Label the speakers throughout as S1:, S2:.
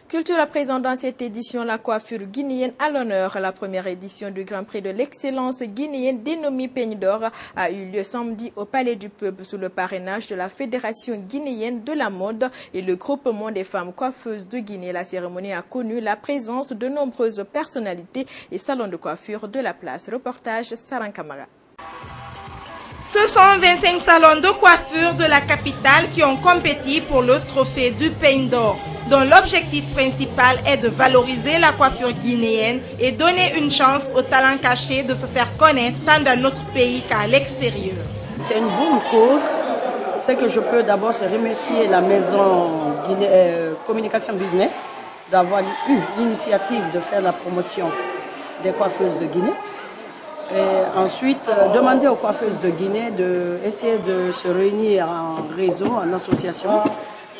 S1: Culture à présent dans cette édition, la coiffure guinéenne à l'honneur. La première édition du Grand Prix de l'excellence guinéenne dénommé Peigne d'Or a eu lieu samedi au Palais du Peuple sous le parrainage de la Fédération guinéenne de la mode et le groupement des femmes coiffeuses de Guinée. La cérémonie a connu la présence de nombreuses personnalités et salons de coiffure de la place. Reportage Saran Kamara.
S2: Ce sont 25 salons de coiffure de la capitale qui ont compéti pour le trophée du Peigne d'Or, dont l'objectif principal est de valoriser la coiffure guinéenne et donner une chance aux talents cachés de se faire connaître tant dans notre pays qu'à l'extérieur.
S3: C'est une bonne cause. Ce que je peux d'abord, c'est remercier la maison Communication Business d'avoir eu l'initiative de faire la promotion des coiffeuses de Guinée. Et ensuite, demander aux coiffeuses de Guinée d'essayer de se réunir en réseau, en association,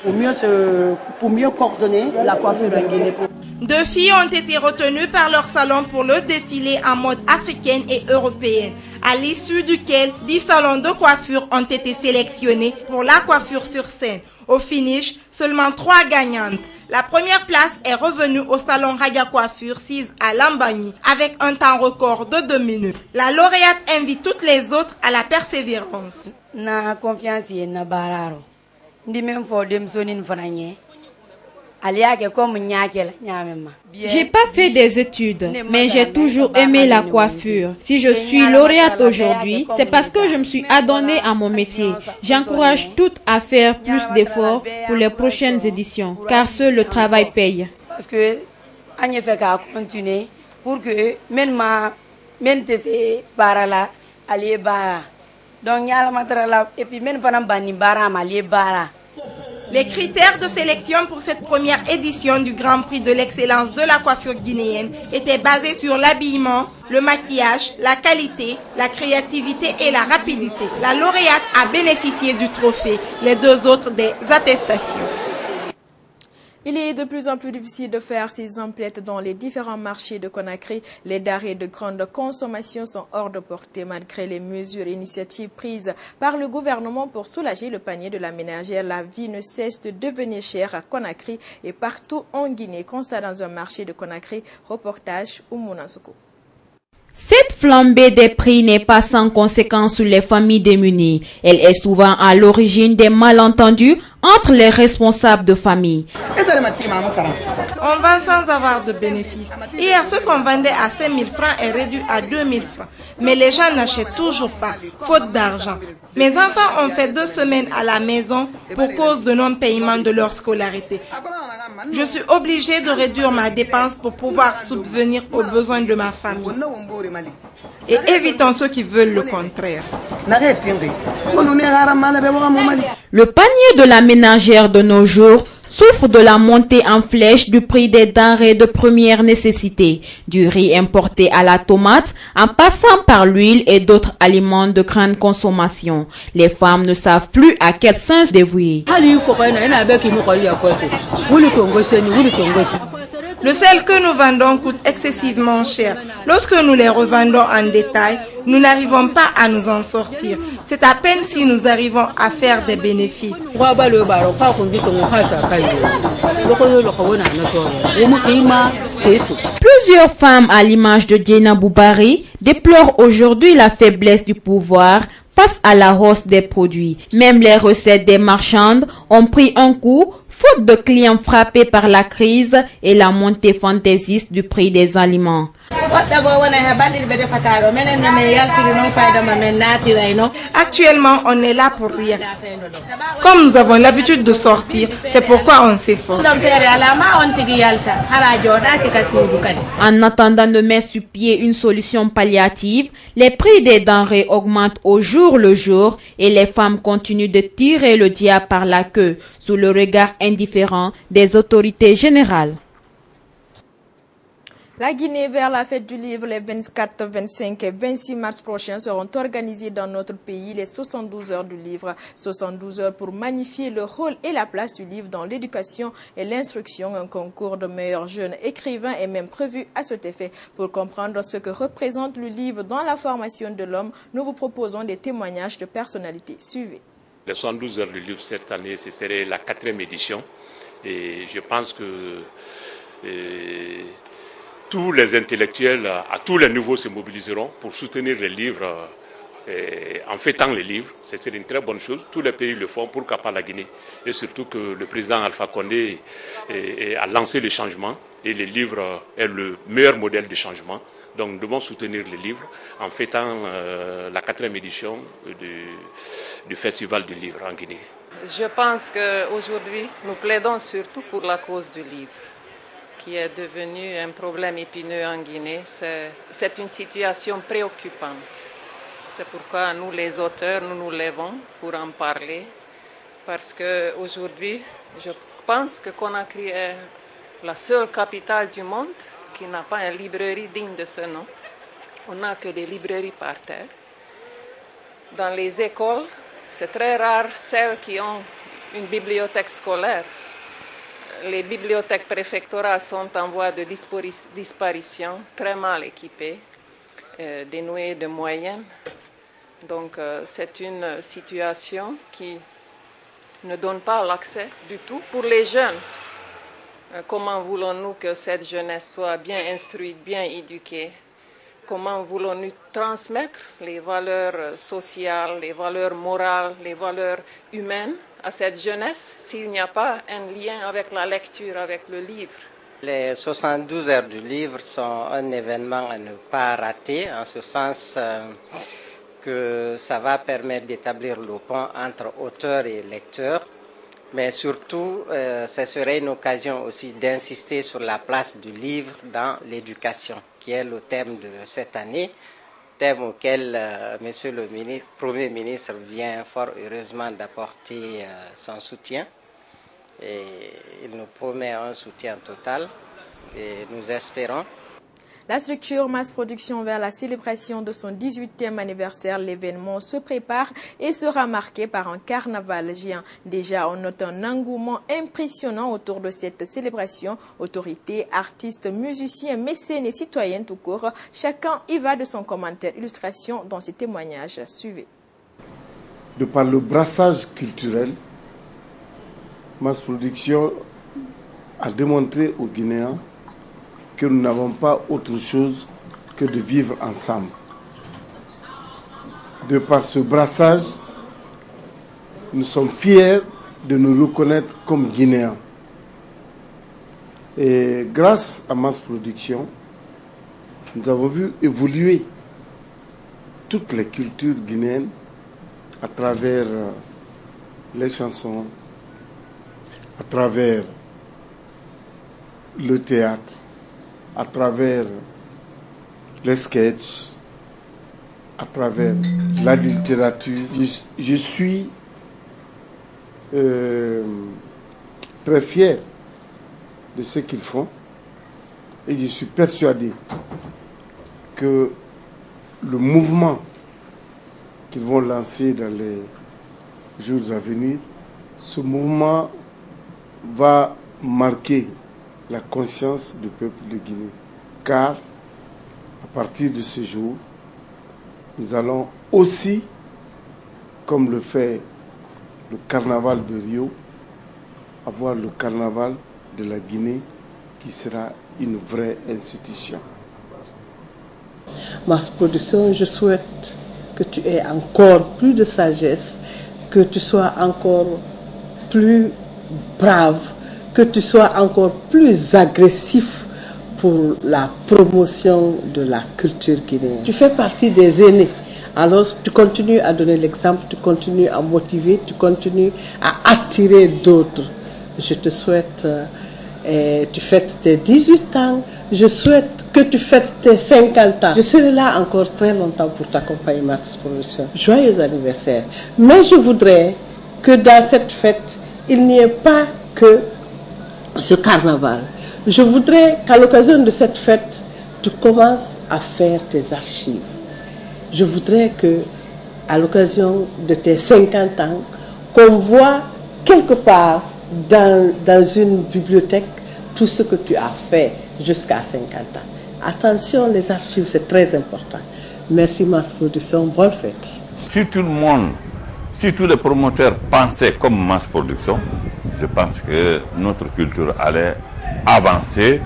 S3: pour mieux coordonner la coiffure en Guinée.
S2: 2 filles ont été retenues par leur salon pour le défilé en mode africaine et européenne, à l'issue duquel 10 salons de coiffure ont été sélectionnés pour la coiffure sur scène. Au finish, seulement 3 gagnantes. La première place est revenue au salon Raga Coiffure 6 à Lambagny avec un temps record de 2 minutes. La lauréate invite toutes les autres à la persévérance.
S3: Na confiance na bararo. Ndi même fo dem sonin fananye.
S4: J'ai pas fait des études, mais j'ai toujours aimé la coiffure. Si je suis lauréate aujourd'hui, c'est parce que je me suis adonnée à mon métier. J'encourage toutes à faire plus d'efforts pour les prochaines éditions, car seul le travail paye.
S3: Parce que on fait qu'à continuer pour que même ces barala aller bara. Donc yala matrala et puis même fanam bani bara mali bara.
S2: Les critères de sélection pour cette première édition du Grand Prix de l'excellence de la coiffure guinéenne étaient basés sur l'habillement, le maquillage, la qualité, la créativité et la rapidité. La lauréate a bénéficié du trophée, les 2 autres des attestations.
S1: Il est de plus en plus difficile de faire ses emplettes dans les différents marchés de Conakry. Les denrées de grande consommation sont hors de portée malgré les mesures et initiatives prises par le gouvernement pour soulager le panier de la ménagère. La vie ne cesse de devenir chère à Conakry et partout en Guinée. Constat dans un marché de Conakry. Reportage Oumouna Soko.
S4: Cette flambée des prix n'est pas sans conséquence sur les familles démunies. Elle est souvent à l'origine des malentendus entre les responsables de famille.
S2: On vend sans avoir de bénéfices. Hier, ce qu'on vendait à 5 000 francs est réduit à 2 000 francs. Mais les gens n'achètent toujours pas, faute d'argent. Mes enfants ont fait 2 semaines à la maison pour cause de non-paiement de leur scolarité. Je suis obligée de réduire ma dépense pour pouvoir subvenir aux besoins de ma famille. Et évitons ceux qui veulent le contraire.
S4: Le panier de la ménagère de nos jours souffre de la montée en flèche du prix des denrées de première nécessité, du riz importé à la tomate, en passant par l'huile et d'autres aliments de grande consommation. Les femmes ne savent plus à quel sens dévouer.
S2: Le sel que nous vendons coûte excessivement cher. Lorsque nous les revendons en détail, nous n'arrivons pas à nous en sortir. C'est à peine si nous arrivons à faire des bénéfices.
S4: Plusieurs femmes, à l'image de Diena Boubari, déplorent aujourd'hui la faiblesse du pouvoir face à la hausse des produits. Même les recettes des marchandes ont pris un coup, faute de clients frappés par la crise et la montée fantaisiste du prix des aliments.
S2: Actuellement, on est là pour rien. Comme nous avons l'habitude de sortir, c'est pourquoi on s'efforce.
S4: En attendant de mettre sur pied une solution palliative, les prix des denrées augmentent au jour le jour et les femmes continuent de tirer le diable par la queue sous le regard indifférent des autorités générales.
S1: La Guinée vers la fête du livre les 24, 25 et 26 mars prochains seront organisées dans notre pays les 72 heures du livre. 72 heures pour magnifier le rôle et la place du livre dans l'éducation et l'instruction. Un concours de meilleurs jeunes écrivains est même prévu à cet effet. Pour comprendre ce que représente le livre dans la formation de l'homme, nous vous proposons des témoignages de personnalités. Suivez.
S5: Les 72 heures du livre cette année, ce serait la 4e édition. Et je pense que tous les intellectuels à tous les niveaux se mobiliseront pour soutenir les livres. En fêtant les livres, c'est une très bonne chose. Tous les pays le font, pourquoi pas la Guinée. Et surtout que le président Alpha Condé a lancé le changement et les livres est le meilleur modèle de changement. Donc nous devons soutenir les livres en fêtant la 4e édition du Festival du livre en Guinée.
S6: Je pense qu'aujourd'hui, nous plaidons surtout pour la cause du livre, qui est devenu un problème épineux en Guinée. C'est une situation préoccupante. C'est pourquoi nous, les auteurs, nous nous levons pour en parler. Parce qu'aujourd'hui, je pense que Conakry est la seule capitale du monde qui n'a pas une librairie digne de ce nom. On n'a que des librairies par terre. Dans les écoles, c'est très rare celles qui ont une bibliothèque scolaire. Les bibliothèques préfectorales sont en voie de disparition, très mal équipées, dénuées de moyens. Donc c'est une situation qui ne donne pas l'accès du tout pour les jeunes. Comment voulons-nous que cette jeunesse soit bien instruite, bien éduquée? Comment voulons-nous transmettre les valeurs sociales, les valeurs morales, les valeurs humaines à cette jeunesse s'il n'y a pas un lien avec la lecture, avec le livre?
S7: Les 72 heures du livre sont un événement à ne pas rater, en ce sens que ça va permettre d'établir le pont entre auteurs et lecteurs. Mais surtout, ce serait une occasion aussi d'insister sur la place du livre dans l'éducation, qui est le thème de cette année, thème auquel Monsieur le Premier ministre vient fort heureusement d'apporter son soutien. Et il nous promet un soutien total et nous espérons.
S1: La structure Mass Production vers la célébration de son 18e anniversaire, l'événement se prépare et sera marqué par un carnaval géant. Déjà, on note un engouement impressionnant autour de cette célébration. Autorités, artistes, musiciens, mécènes et citoyens tout court, chacun y va de son commentaire. Illustration dans ces témoignages. Suivez.
S8: De par le brassage culturel, Mass Production a démontré aux Guinéens que nous n'avons pas autre chose que de vivre ensemble. De par ce brassage, nous sommes fiers de nous reconnaître comme Guinéens. Et grâce à Mass Production, nous avons vu évoluer toutes les cultures guinéennes à travers les chansons, à travers le théâtre, à travers les sketchs, à travers la littérature. Je suis très fier de ce qu'ils font et je suis persuadé que le mouvement qu'ils vont lancer dans les jours à venir, ce mouvement va marquer la conscience du peuple de Guinée. Car, à partir de ce jour, nous allons aussi, comme le fait le carnaval de Rio, avoir le carnaval de la Guinée qui sera une vraie institution.
S3: Mass Production, je souhaite que tu aies encore plus de sagesse, que tu sois encore plus brave, que tu sois encore plus agressif pour la promotion de la culture guinéenne. Tu fais partie des aînés, alors tu continues à donner l'exemple, tu continues à motiver, tu continues à attirer d'autres. Je te souhaite, tu fêtes tes 18 ans, je souhaite que tu fêtes tes 50 ans. Je serai là encore très longtemps pour t'accompagner, Mass Production. Joyeux anniversaire. Mais je voudrais que dans cette fête, il n'y ait pas que ce carnaval. Je voudrais qu'à l'occasion de cette fête, tu commences à faire tes archives. Je voudrais que, à l'occasion de tes 50 ans, qu'on voit quelque part dans une bibliothèque tout ce que tu as fait jusqu'à 50 ans. Attention, les archives, c'est très important. Merci Mass Production, bonne fête.
S9: Si tout le monde, si tous les promoteurs pensaient comme Mass Production, je pense que notre culture allait avancer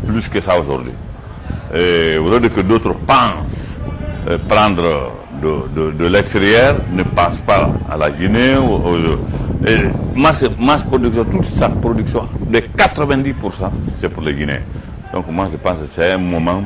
S9: plus que ça aujourd'hui. Et au lieu que d'autres pensent prendre de l'extérieur, ne pensent pas à la Guinée. Masse production, toute sa production de 90%, c'est pour les Guinéens. Donc moi je pense que c'est un moment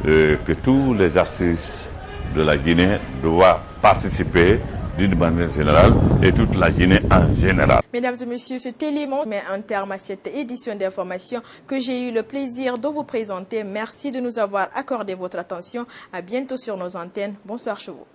S9: que tous les artistes de la Guinée doivent participer d'une manière générale et toute la Guinée en général.
S1: Mesdames et messieurs, cet élément met un terme à cette édition d'information que j'ai eu le plaisir de vous présenter. Merci de nous avoir accordé votre attention. À bientôt sur nos antennes. Bonsoir chez vous.